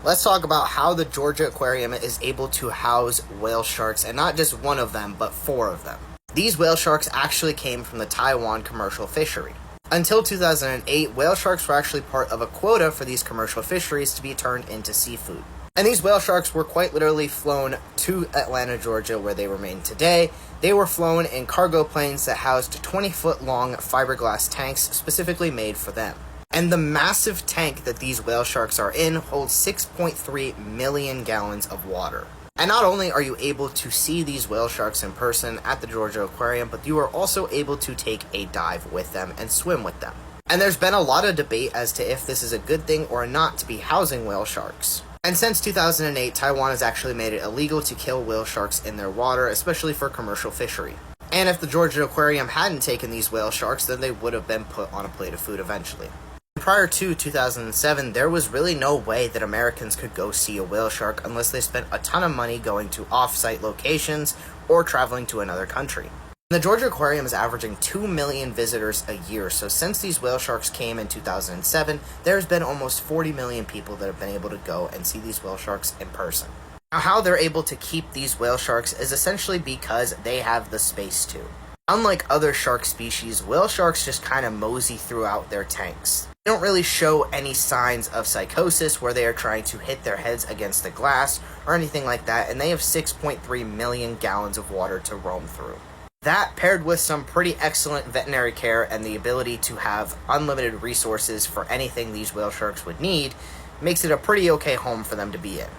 Let's talk about how the Georgia Aquarium is able to house whale sharks, and not just one of them, but four of them. These whale sharks actually came from the Taiwan commercial fishery. Until 2008, whale sharks were actually part of a quota for these commercial fisheries to be turned into seafood. And these whale sharks were quite literally flown to Atlanta, Georgia, where they remain today. They were flown in cargo planes that housed 20-foot long fiberglass tanks specifically made for them. And the massive tank that these whale sharks are in holds 6.3 million gallons of water. And not only are you able to see these whale sharks in person at the Georgia Aquarium, but you are also able to take a dive with them and swim with them. And there's been a lot of debate as to if this is a good thing or not to be housing whale sharks. And since 2008, Taiwan has actually made it illegal to kill whale sharks in their water, especially for commercial fishery. And if the Georgia Aquarium hadn't taken these whale sharks, then they would have been put on a plate of food eventually. Prior to 2007, there was really no way that Americans could go see a whale shark unless they spent a ton of money going to off-site locations or traveling to another country. The Georgia Aquarium is averaging 2 million visitors a year, so since these whale sharks came in 2007, there's been almost 40 million people that have been able to go and see these whale sharks in person. Now, how they're able to keep these whale sharks is essentially because they have the space to. Unlike other shark species, whale sharks just kind of mosey throughout their tanks. They don't really show any signs of psychosis where they are trying to hit their heads against the glass or anything like that, and they have 6.3 million gallons of water to roam through. That, paired with some pretty excellent veterinary care and the ability to have unlimited resources for anything these whale sharks would need, makes it a pretty okay home for them to be in.